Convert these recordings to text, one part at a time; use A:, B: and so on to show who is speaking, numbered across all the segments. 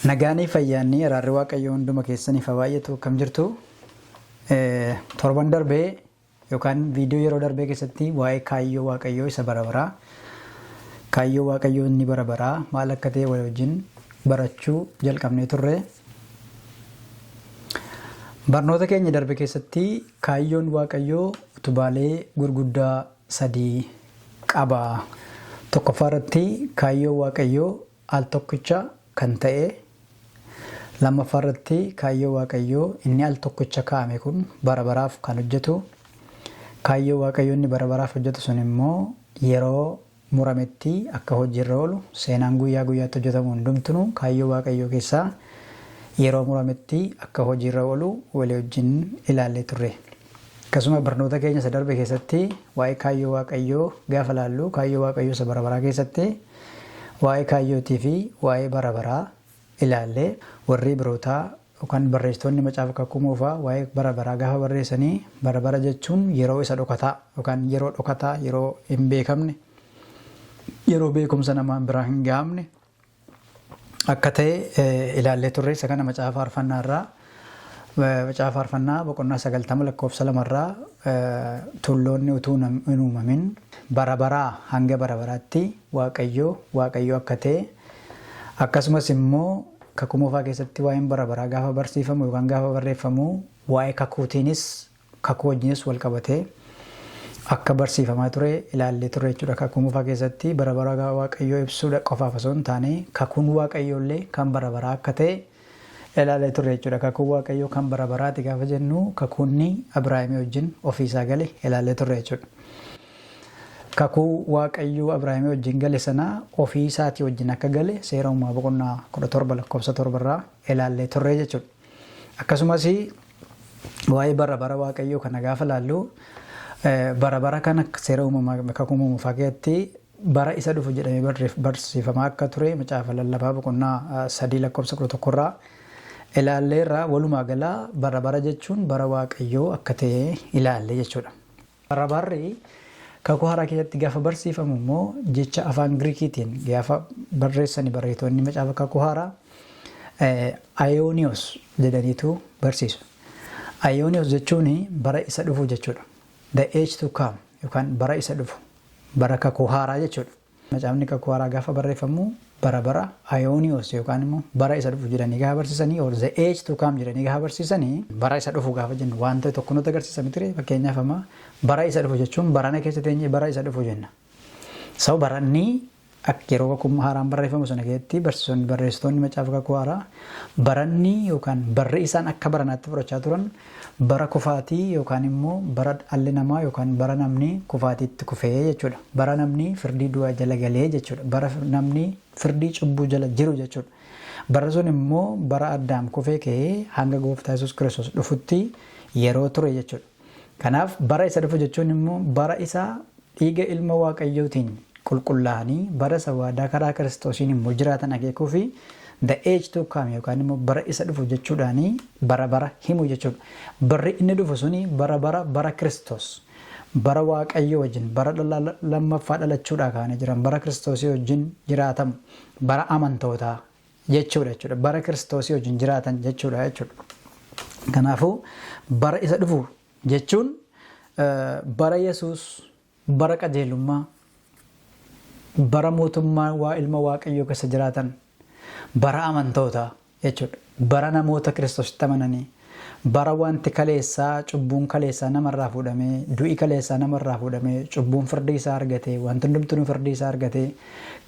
A: Nagaanii fayyaanii araarri waaqayyo hunduma keessaniif baay'atu kam jirtu torban darbee yookaan viidiyoo yeroo darbee keessatti waa'ee kaayyoo waaqayyoo isa barabaraa kaayyoo waaqayyoo inni barabaraa maal akka ta'e wajjin barachuu jalqabnee turre. Barnoota keenya darbe keessatti kaayyoon waaqayyoo utubaalee gurguddaa sadii qaba. Tokkoffaa irratti kaayyoo waaqayyoo al tokkicha kan ta'e, lammaffaa irratti kaayyoo waaqayyoo inni al tokkicha kaa'ame kun barabaraaf kan hojjetu, kaayyoo waaqayyoo inni barabaraaf hojjetu sun immoo yeroo murametti akka hojiirra oolu, seenaan guyyaa guyyaatti hojjetamu hundumtuu kaayyoo waaqayyoo keessaa yeroo murametti akka hojiirra oolu walii wajjin ilaallee turre. Akkasuma barnoota keenya isa darbe keessatti waa'ee kaayyoo waaqayyoo gaafa laallu kaayyoo waaqayyoo isa barabaraa keessatti waa'ee kaayyootii fi waa'ee barabaraa ilaallee warri birootaa yookaan barreessitoonni macaafa kakuu moofaa waa'ee barabaraa gaafa barreessanii barabara jechuun yeroo isa dhokataa yookaan yeroo dhokataa, yeroo hin beekamne, yeroo beekumsa namaan biraa hin gahamne akka ta'e ilaallee turre. Isa kana macaafa faarfannaa irraa macaafa faarfannaa boqonnaa 90 lakkoofsa 2 irraa tulloonni utuu hin uumamin barabaraa hanga barabaraatti waaqayyoo akka ta'e, akkasumas immoo kakuu moofaa keessatti waa'een barabaraa gaafa barsiifamu yookaan gaafa barreeffamu waa'ee kakuutiinis kakuu wajjinis wal qabatee akka barsiifamaa ture ilaallee turre jechuudha. Kakuu moofaa keessatti barabaraa waaqayyoo ibsuudha qofaaf osoo hin taane kakuun waaqayyoollee kan barabaraa akka ta'e ilaallee turre jechuudha. Kakuu waaqayyoo kan barabaraati gaafa jennu kakuunni Abrahaamii wajjin ofiisaa gale ilaallee turre jechuudha. Kakuu waaqayyoo Abrahaamii wajjin gale sana ofii isaatii wajjin akka gale seera uumamaa boqonnaa 17 lakkoofsa 7 irraa ilaallee turre jechuudha. Akkasumas waa'ee barabara waaqayyoo kana gaafa laallu barabara kana seera uumamaa kakuu moofaa keessatti bara isa dhufu jedhamee barsiifamaa akka ture macaafa lallabaa boqonnaa 3 lakkoofsa 11 irraa ilaallee irraa walumaa gala barabara jechuun bara waaqayyoo akka ta'e ilaallee jechuudha. Barabarri kakuu haaraa keessatti gaafa barsiifamu immoo jecha afaan Giriikiitiin gaafa barreessanii barreessitoonni macaafa kakuu haaraa ayoonios jedhaniitu barsiisu. Ayoonios jechuun bara isa dhufu jechuudha. The age to come yookaan bara isa dhufu, bara kakuu haaraa jechuudha. Macaafni kakuu haaraa gaafa barreeffamu bara ayoonios yookaan immoo bara isa dhufu jedhanii gaafa barsiisanii or the age to come jedhanii gaafa barsiisanii bara isa dhufu gaafa jennu wanta tokko nutti agarsiisa miti. Fakkeenyaaf amma bara isa dhufu jechuun barana keessa teenyee bara isa dhufu jenna. Sababa baranni yeroo kakuu haaraan barreeffamu sana keessatti barreessitoonni macaafa kakuu haaraa baranni yookaan barri isaan akka baranaatti fudhachaa turan bara kufaatii yookaan immoo bara dhalli namaa yookaan bara namni kufaatiitti kufee jechuudha. Bara namni firdii du'aa jala galee jechuudha. Bara namni firdii cubbuu jala jiru jechuudha. Bara sun immoo bara Addaam kufee ka'ee hanga gooftaa Yesuus Kiristoos dhufutti yeroo ture jechuudha. Kanaaf bara isa dhufu jechuun immoo bara isaa dhiiga ilma waaqayyootiin qulqullaa'anii bara isa waadaa karaa Kiristoosiin immoo jiraatan akeekuu fi the age to come yookaan immoo bara isa dhufu jechuudhaanii bara himu jechuudha. Barri inni dhufu suni bara Kiristoos, bara waaqayyo wajjin, bara lammaffaa dhalachuudhaa kaanii jiran, bara Kiristoosii wajjin jiraatamu, bara amantootaa jechuudha. Bara Kiristoosii wajjin jiraatan jechuudha. Kanaafuu bara isa dhufu jechuun bara Yesuus, bara qajeelummaa, bara mootummaa waa ilma waaqayyoo keessa jiraatan, bara amantootaa jechuudha. Bara namoota Kiristoositti amananii, bara wanti kaleessaa cubbuun kaleessaa namarraa fuudhamee, du'i kaleessaa namarraa fuudhamee, cubbuun firdii isaa argatee, wanti hundumtuu firdii isaa argatee,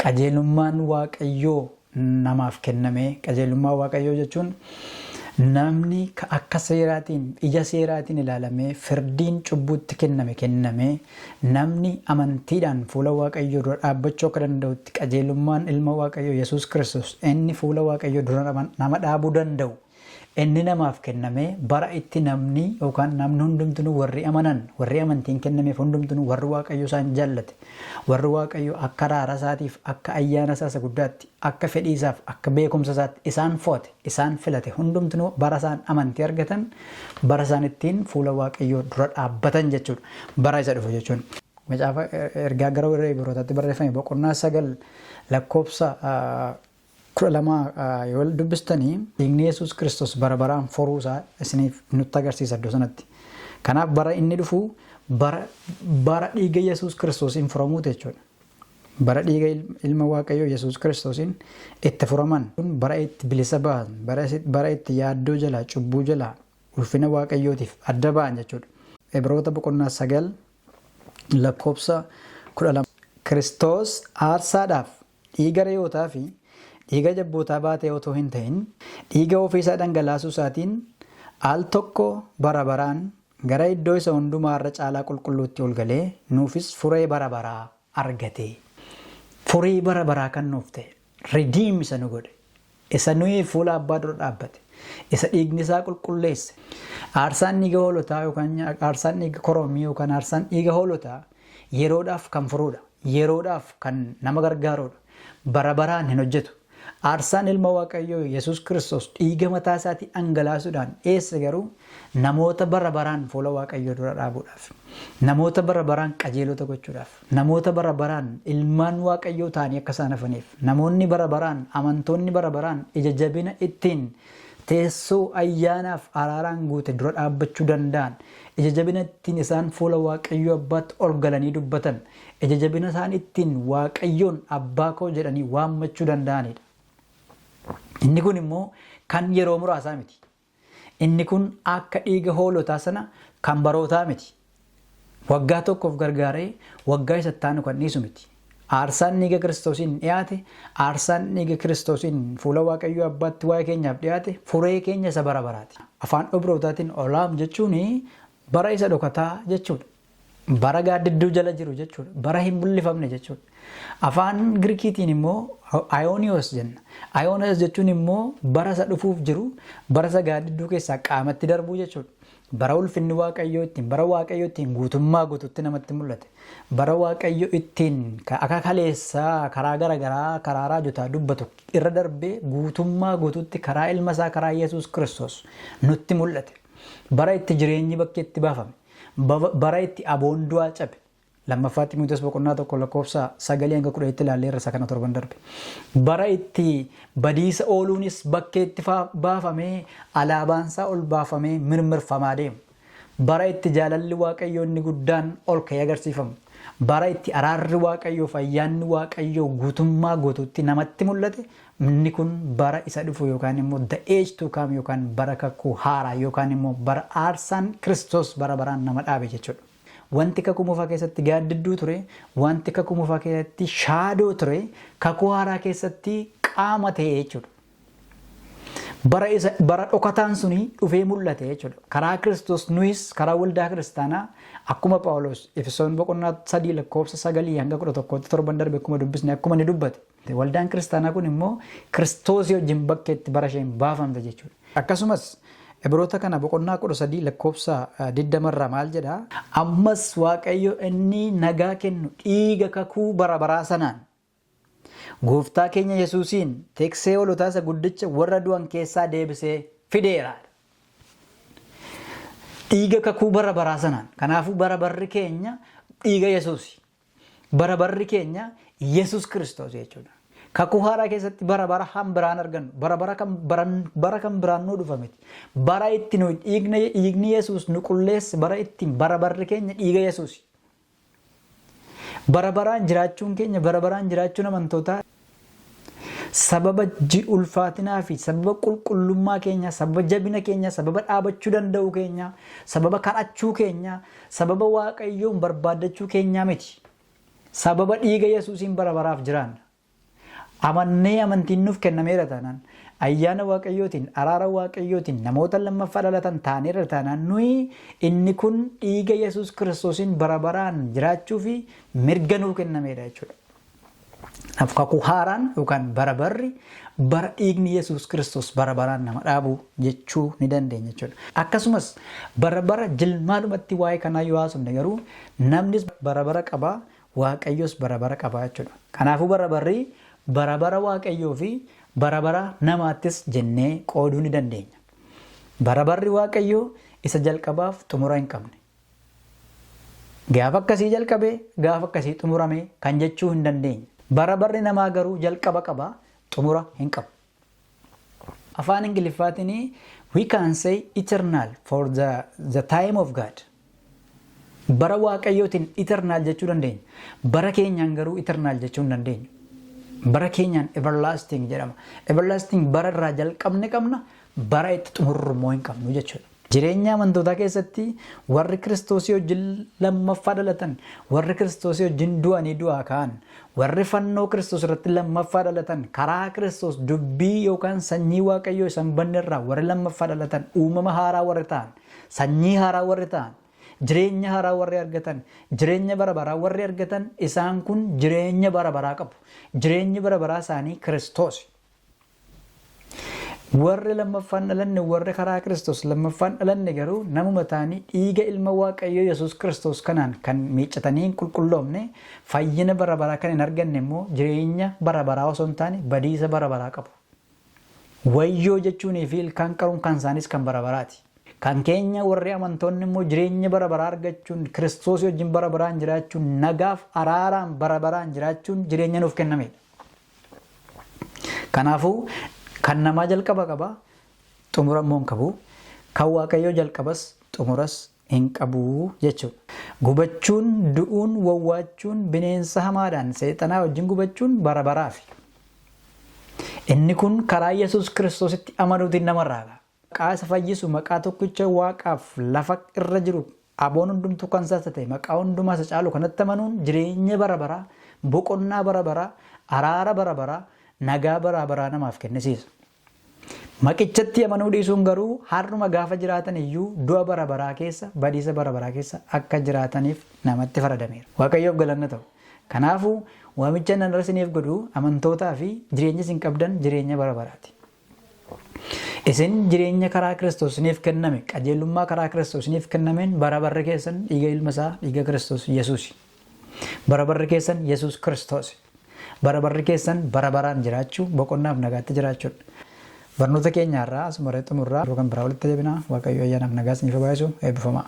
A: qajeelummaan waaqayyoo namaaf kennamee. Qajeelummaa waaqayyoo jechuun namni akka seeraatiin, ija seeraatiin ilaalamee firdiin cubbuutti kennamee namni amantiidhaan fuula waaqayyoo dura dhaabbachuu akka danda'utti qajeelummaan ilma waaqayyoo Yesuus Kiristoos inni fuula waaqayyoo dura nama dhaabuu danda'u inni namaaf kennamee bara itti namni yookaan namni hundumtuu warri amanan, warri amantiin kennameef hundumtuu warri waaqayyoo isaan jaallate, warri waaqayyoo akka araara isaatiif, akka ayyaana isaa guddaatti, akka fedhii isaaf, akka beekumsa isaatti isaan fo'ate, isaan filate hundumtuu bara isaan amantii argatan, bara isaan ittiin fuula waaqayyoo dura dhaabbatan jechuudha. Bara isa dhufu jechuun. Macaafa ergaa gara warra Ibrootaatti barreeffame boqonnaa 9 lakkoofsa 12 yoo dubbistanii dhiigni Yesuus Kiristoos bara baraan furuusaa isiniif nutti agarsiisa iddoo sanatti. Kanaaf bara inni dhufu bara dhiiga Yesuus Kiristoosiin furamuuti jechuudha. Bara dhiiga ilma Waaqayyoo Yesuus Kiristoosiin itti furaman bara itti bilisa ba'an, bara itti yaaddoo jalaa, cubbuu jalaa, ulfina Waaqayyootiif adda ba'an jechuudha. Ibroota boqonnaa 9 lakkoofsa 12 Kiristoos aarsaadhaaf dhiiga re'ootaa fi dhiiga jabbootaa baatee otoo hin ta'in dhiiga ofiisaa dhangalaasuu isaatiin al tokko bara baraan gara iddoo isa hundumaa irra caalaa qulqulluutti ol galee nuufis furee bara baraa argate. Furii bara baraa kan nuuf ta'e ridiim isa nu godhe, isa nuyi fuula abbaa dura dhaabbate, isa dhiigni isaa qulqulleesse. Aarsaan dhiiga hoolotaa yookaan aarsaan dhiiga korommii yookaan aarsaan dhiiga hoolotaa yeroodhaaf kan furuudha, yeroodhaaf kan nama gargaaruudha, bara baraan hin hojjetu. Aarsaan ilma Waaqayyoo Yesuus Kiristoos dhiiga mataa isaatii dhangalaasuudhaan dhiyeesse garuu namoota bara baraan fuula Waaqayyoo dura dhaabuudhaaf, namoota bara baraan qajeelota gochuudhaaf, namoota bara baraan ilmaan Waaqayyoo ta'anii akka isaan hafaniif, namoonni bara baraan amantoonni bara baraan ija jabina ittiin teessoo ayyaanaaf araaraan guute dura dhaabbachuu danda'an, ija jabina ittiin isaan fuula Waaqayyoo abbaatti ol galanii dubbatan, ija jabina isaan ittiin Waaqayyoon abbaa koo jedhanii waammachuu danda'anidha. Inni kun immoo kan yeroo muraasaa miti. Inni kun akka dhiiga hoolotaa sana kan barootaa miti. Waggaa tokkoof gargaaree waggaa isa taanu kan dhiisu miti. Aarsaan dhiiga Kiristoosiin dhiyaate, aarsaan dhiiga Kiristoosiin fuula Waaqayyoo abbaatti waa'ee keenyaaf dhiyaate furee keenya isa bara baraati. Afaan Ibrootaatiin olaam jechuun bara isa dhokataa jechuudha. Bara gaaddidduu jala jiru jechuudha. Bara hin mul'ifamne jechuudha. Afaan Girikiitiin immoo Ayooniyoos jenna. Ayooniyoos jechuun immoo bara isa dhufuuf jiru, bara isa gaaddidduu keessaa qaamatti darbuu jechuudha. Bara ulfinni Waaqayyoo ittiin, bara Waaqayyoo ittiin guutummaa guutuutti namatti mul'ate. Bara Waaqayyoo ittiin akka kaleessaa karaa garaagaraa karaa raajotaa dubbatu irra darbee guutummaa guutuutti karaa ilma isaa karaa Yesuus Kiristoos nutti mul'ate. Bara itti jireenyi bakkeetti baafame. Bara itti aboon du'aa cabe. Lammaffaa Xiimotewos boqonnaa 1 lakkoofsa 9-10 ilaallee irra kana torban darbe. Bara itti badiisa ooluunis bakkeetti baafamee alaabaansaa ol baafamee mirmirfamaa deemu. Bara itti jaalalli Waaqayyoo inni guddaan ol ka'ee agarsiifamu. Bara itti araarri Waaqayyoo fi ayyaanni Waaqayyoo guutummaa guutuutti namatti mul'ate. Inni kun bara isa dhufu yookaan immoo the age to come yookaan bara kakuu haaraa yookaan immoo bara aarsaan Kiristoos bara baraan nama dhaabe jechuudha. Wanti kakuu moofaa keessatti gaaddidduu ture, wanti kakuu moofaa keessatti shaadoo ture, kakuu haaraa keessatti qaama ta'e jechuudha. Bara dhokataan suni dhufee mul'ate jechuudha. Karaa Kiristoos nuyis karaa waldaa kiristaanaa akkuma Phaawulos Efesoon boqonnaa 3 lakkoofsa 9-11 torban darbe akkuma dubbisne akkuma ni dubbate. Waldaan kiristaanaa kun immoo Kiristoos wajjin bakkeetti bara isheen baafamte jechuudha. Akkasumas Ibroota kana boqonnaa 13 lakkoofsa 20 irraa maal jedhaa? Ammas Waaqayyo inni nagaa kennu dhiiga kakuu bara baraa sanaan Gooftaa keenya Yesuusiin teeksee hoolotaa isa guddicha warra du'an keessaa deebisee fideera. Dhiiga kakuu bara baraa sanaan. Kanaafuu bara barri keenya dhiiga Yesuusi. Bara barri keenya Yesuus Kiristoos jechuudha. Kakuu haaraa keessatti bara bara kan biraan argannu, bara kan biraan nu dhufa miti. Bara itti nu dhiigni Yesuus nu qulleesse, bara ittiin bara barri keenya dhiiga Yesuusi. Bara baraan jiraachuun keenya, bara baraan jiraachuun amantootaa sababa ulfaatinaa fi sababa qulqullummaa keenya, sababa jabina keenya, sababa dhaabachuu danda'uu keenya, sababa kadhachuu keenya, sababa Waaqayyoon barbaadachuu keenyaa miti. Sababa dhiiga Yesuusiin bara baraaf jiraanna. Amannee amantiin nuuf kennameera taanaan, ayyaana Waaqayyootiin, araara Waaqayyootiin namoota lammaffaa dhalatan taaneera taanaan nuyi inni kun dhiiga Yesuus Kiristoosiin bara baraan jiraachuu fi mirga nuuf kennameera jechuudha. Kakuu haaraan yookaan bara barri bara dhiigni Yesuus Kiristoos bara baraan nama dhaabu jechuu ni dandeenya jechuudha. Akkasumas bara bara jilmaadhumatti waa'ee kanaa yoo haasofne garuu namnis bara bara qabaa, Waaqayyoos bara bara qabaa jechuudha. Kanaafuu bara barri bara bara Waaqayyoo fi bara bara namaattis jennee qooduu ni dandeenya. Bara barri Waaqayyoo isa jalqabaaf xumura hin qabne. Gaafa akkasii jalqabee gaafa akkasii xumurame kan jechuu hin dandeenya. Bara barri namaa garuu jalqaba qaba, xumura hin qabu. afaan Ingiliffaatiin we can say eternal for the time of God. Bara waaqayyootiin eternal jechuu dandeenya. Bara keenyaan garuu eternal jechuu hin dandeenyu. Bara keenyaan everlasting jedhama. Everlasting bara irraa jalqabne qabna, bara itti xumurru immoo hin qabnu jechuudha. Jireenya amantootaa keessatti warri Kiristoosii wajjin lammaffaa dhalatan, warri Kiristoosii wajjin du'anii du'aa ka'an, warri fannoo Kiristoos irratti lammaffaa dhalatan, karaa Kiristoos dubbii yookaan sanyii waaqayyoo isaan banne irraa warri lammaffaa dhalatan, uumama haaraa warri ta'an, sanyii haaraa warri ta'an, jireenya haaraa warri argatan, jireenya bara baraa warri argatan, isaan kun jireenya bara baraa qabu. Jireenyi bara baraa isaanii Kiristoos. Warri lammaffaan dhalanne, warri karaa Kiristoos lammaffaan dhalanne garuu namuma ta'anii dhiiga ilma waaqayyoo Yesuus Kiristoos kanaan kan miiccatanii hin qulqulloomne, fayyina bara baraa kan hin arganne immoo jireenya bara baraa osoo hin taane badiisa bara baraa qabu. Wayyoo jechuunii fi ilkaan qaruun kan isaanis kan bara baraati. Kan keenya warri amantoonni immoo jireenya bara baraa argachuun, Kiristoos wajjin bara baraan jiraachuun, nagaaf araaraan bara baraan jiraachuun jireenya nuuf kennamedha. Kanaafuu kan namaa jalqaba qaba, xumura immoo hin qabu. Kan waaqayyoo jalqabas xumuras hin qabu jechuudha. Gubachuun, du'uun, wawwaachuun, bineensa hamaadhaan seexanaa wajjin gubachuun bara baraafi. Inni kun karaa Yesuus Kiristoositti amanuutiin namarraa ga'a. Maqaa isa fayyisu, maqaa tokkicha waaqaaf lafa irra jiru aboon hundumtuu kan isaas ta'e maqaa hundumaa isa caalu kanatti amanuun jireenya bara baraa, boqonnaa bara baraa, araara bara baraa, nagaa bara baraa namaaf kennisiisa. Maqichatti amanuu dhiisuun garuu har'uma gaafa jiraatan iyyuu du'a bara baraa keessa, badiisa bara baraa keessa akka jiraataniif namatti faradameera. Waaqayyoof galanna ta'u. Kanaafuu waamicha nan isiniif godhu amantootaa fi jireenya isin qabdan jireenya bara baraati. Isin jireenya karaa Kiristoos isiniif kenname, qajeelummaa karaa Kiristoos isiniif kennameen bara barri keessan dhiiga ilma isaa, dhiiga Kiristoos Yesuusi. Bara barri keessan Yesuus Kiristoos. Bara barri keessan bara baraan jiraachuu, boqonnaaf nagaatti jiraachuudha. Barnoota keenya irraa asuma irratti xumurraa yookaan biraa walitti deebinaa Waaqayyo ayyaanaaf nagaa isiniif baayisu eebbifamaa.